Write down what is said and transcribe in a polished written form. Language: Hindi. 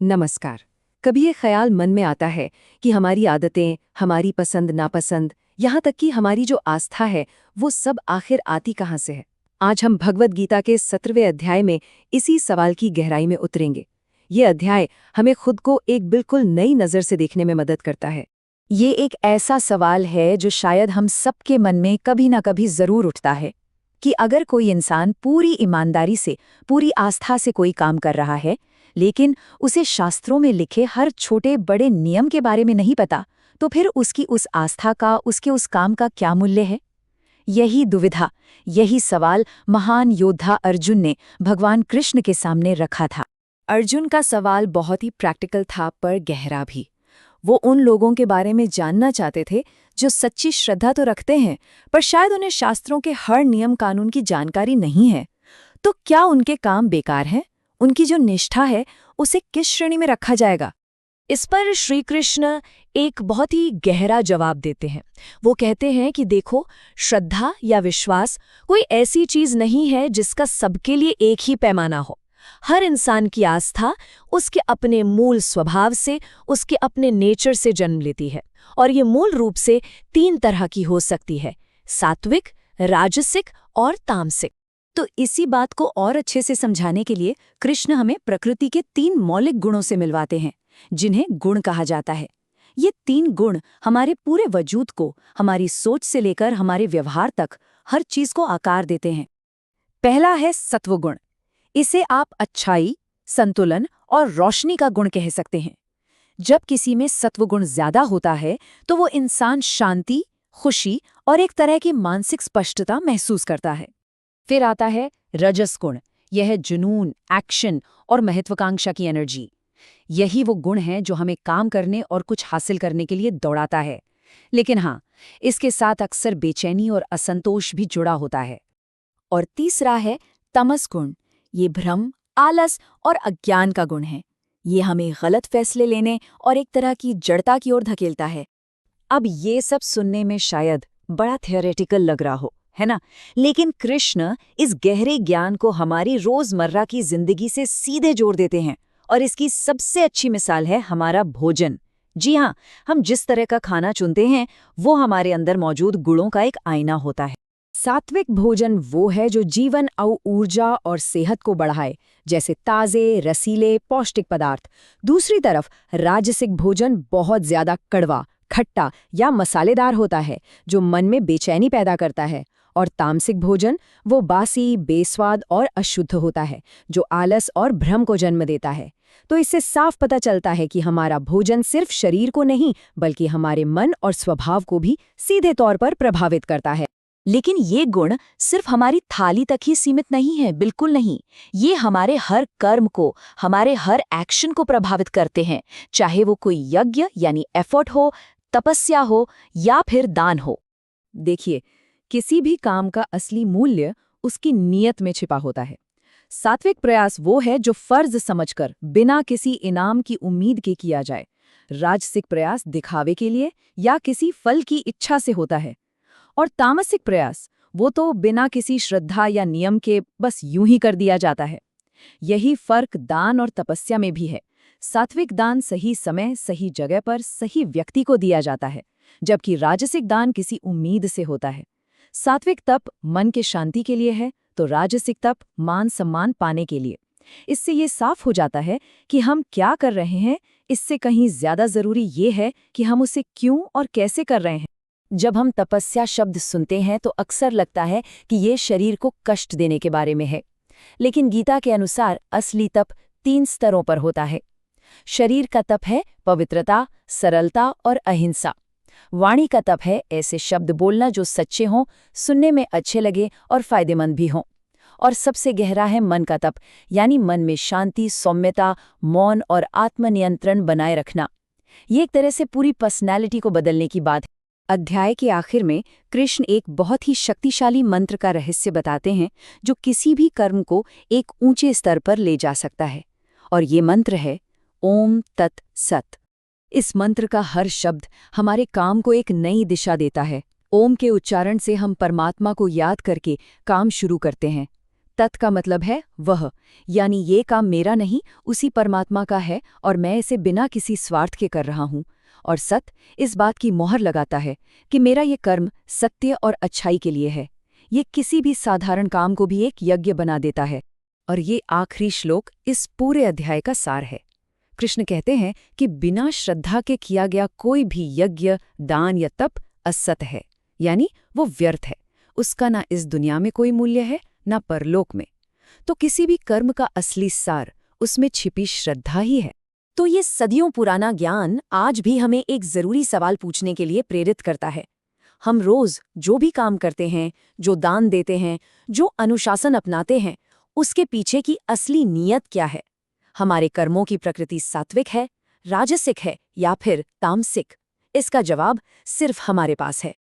नमस्कार। कभी ये ख्याल मन में आता है कि हमारी आदतें, हमारी पसंद नापसंद, यहाँ तक कि हमारी जो आस्था है, वो सब आखिर आती कहाँ से है? आज हम भगवद गीता के 17वें अध्याय में इसी सवाल की गहराई में उतरेंगे। ये अध्याय हमें खुद को एक बिल्कुल नई नज़र से देखने में मदद करता है। ये एक ऐसा सवाल है जो शायद हम सबके मन में कभी ना कभी जरूर उठता है कि अगर कोई इंसान पूरी ईमानदारी से, पूरी आस्था से कोई काम कर रहा है, लेकिन उसे शास्त्रों में लिखे हर छोटे बड़े नियम के बारे में नहीं पता, तो फिर उसकी उस आस्था का, उसके उस काम का क्या मूल्य है? यही दुविधा, यही सवाल महान योद्धा अर्जुन ने भगवान कृष्ण के सामने रखा था। अर्जुन का सवाल बहुत ही प्रैक्टिकल था पर गहरा भी। वो उन लोगों के बारे में जानना चाहते थे जो सच्ची श्रद्धा तो रखते हैं, पर शायद उन्हें शास्त्रों के हर नियम कानून की जानकारी नहीं है। तो क्या उनके काम बेकार हैं? उनकी जो निष्ठा है, उसे किस श्रेणी में रखा जाएगा? इस पर श्री कृष्ण एक बहुत ही गहरा जवाब देते हैं। वो कहते हैं कि देखो, श्रद्धा या विश्वास कोई ऐसी चीज नहीं है जिसका सबके लिए एक ही पैमाना हो। हर इंसान की आस्था उसके अपने मूल स्वभाव से, उसके अपने नेचर से जन्म लेती है, और ये मूल रूप से 3 तरह की हो सकती है: सात्विक, राजसिक और तामसिक। तो इसी बात को और अच्छे से समझाने के लिए कृष्ण हमें प्रकृति के 3 मौलिक गुणों से मिलवाते हैं, जिन्हें गुण कहा जाता है। ये 3 गुण हमारे पूरे वजूद को, हमारी सोच से लेकर हमारे व्यवहार तक, हर चीज को आकार देते हैं। पहला है सत्वगुण। इसे आप अच्छाई, संतुलन और रोशनी का गुण कह सकते हैं। जब किसी में सत्वगुण ज्यादा होता है तो वो इंसान शांति, खुशी और एक तरह की मानसिक स्पष्टता महसूस करता है। फिर आता है रजस गुण। यह है जुनून, एक्शन और महत्वाकांक्षा की एनर्जी। यही वो गुण है जो हमें काम करने और कुछ हासिल करने के लिए दौड़ाता है। लेकिन हाँ, इसके साथ अक्सर बेचैनी और असंतोष भी जुड़ा होता है। और तीसरा है तमस गुण। ये भ्रम, आलस और अज्ञान का गुण है। ये हमें गलत फैसले लेने और एक तरह की जड़ता की ओर धकेलता है। अब ये सब सुनने में शायद बड़ा थियोरेटिकल लग रहा हो, है ना? लेकिन कृष्ण इस गहरे ज्ञान को हमारी रोजमर्रा की जिंदगी से सीधे जोड़ देते हैं, और इसकी सबसे अच्छी मिसाल है हमारा भोजन। जी हाँ, हम जिस तरह का खाना चुनते हैं, वो हमारे अंदर मौजूद गुणों का एक आईना होता है। सात्विक भोजन वो है जो जीवन और ऊर्जा और सेहत को बढ़ाए, जैसे ताजे, रसीले, पौष्टिक पदार्थ। दूसरी तरफ राजसिक भोजन बहुत ज्यादा कड़वा, खट्टा या मसालेदार होता है, जो मन में बेचैनी पैदा करता है। और तामसिक भोजन वो बासी, बेस्वाद और अशुद्ध होता है, जो आलस और भ्रम को जन्म देता है। तो इससे साफ पता चलता है कि हमारा भोजन सिर्फ शरीर को नहीं, बल्कि हमारे मन और स्वभाव को भी सीधे तौर पर प्रभावित करता है। लेकिन ये गुण सिर्फ हमारी थाली तक ही सीमित नहीं है, बिल्कुल नहीं। ये हमारे हर कर्म को, हमारे हर एक्शन को प्रभावित करते हैं, चाहे वो कोई यज्ञ यानी एफर्ट हो, तपस्या हो या फिर दान हो। देखिए, किसी भी काम का असली मूल्य उसकी नीयत में छिपा होता है। सात्विक प्रयास वो है जो फर्ज समझकर, बिना किसी इनाम की उम्मीद के किया जाए। राजसिक प्रयास दिखावे के लिए या किसी फल की इच्छा से होता है। और तामसिक प्रयास वो तो बिना किसी श्रद्धा या नियम के बस यूं ही कर दिया जाता है। यही फर्क दान और तपस्या में भी है। सात्विक दान सही समय, सही जगह पर, सही व्यक्ति को दिया जाता है, जबकि राजसिक दान किसी उम्मीद से होता है। सात्विक तप मन के शांति के लिए है, तो राजसिक तप मान सम्मान पाने के लिए। इससे ये साफ हो जाता है कि हम क्या कर रहे हैं, इससे कहीं ज्यादा जरूरी ये है कि हम उसे क्यों और कैसे कर रहे हैं। जब हम तपस्या शब्द सुनते हैं तो अक्सर लगता है कि ये शरीर को कष्ट देने के बारे में है, लेकिन गीता के अनुसार असली तप 3 स्तरों पर होता है। शरीर का तप है पवित्रता, सरलता और अहिंसा। वाणी का तप है ऐसे शब्द बोलना जो सच्चे हों, सुनने में अच्छे लगे और फायदेमंद भी हों। और सबसे गहरा है मन का तप, यानी मन में शांति, सौम्यता, मौन और आत्मनियंत्रण बनाए रखना। ये एक तरह से पूरी पर्सनैलिटी को बदलने की बात है। अध्याय के आखिर में कृष्ण एक बहुत ही शक्तिशाली मंत्र का रहस्य बताते हैं, जो किसी भी कर्म को एक ऊंचे स्तर पर ले जा सकता है। और ये मंत्र है ओम तत् सत। इस मंत्र का हर शब्द हमारे काम को एक नई दिशा देता है। ओम के उच्चारण से हम परमात्मा को याद करके काम शुरू करते हैं। तत् का मतलब है वह, यानी ये काम मेरा नहीं, उसी परमात्मा का है और मैं इसे बिना किसी स्वार्थ के कर रहा हूँ। और सत इस बात की मोहर लगाता है कि मेरा ये कर्म सत्य और अच्छाई के लिए है। ये किसी भी साधारण काम को भी एक यज्ञ बना देता है। और ये आखिरी श्लोक इस पूरे अध्याय का सार है। कृष्ण कहते हैं कि बिना श्रद्धा के किया गया कोई भी यज्ञ, दान या तप असत है, यानी वो व्यर्थ है। उसका ना इस दुनिया में कोई मूल्य है, ना परलोक में। तो किसी भी कर्म का असली सार उसमें छिपी श्रद्धा ही है। तो ये सदियों पुराना ज्ञान आज भी हमें एक जरूरी सवाल पूछने के लिए प्रेरित करता है। हम रोज जो भी काम करते हैं, जो दान देते हैं, जो अनुशासन अपनाते हैं, उसके पीछे की असली नीयत क्या है? हमारे कर्मों की प्रकृति सात्विक है, राजसिक है या फिर तामसिक? इसका जवाब सिर्फ हमारे पास है।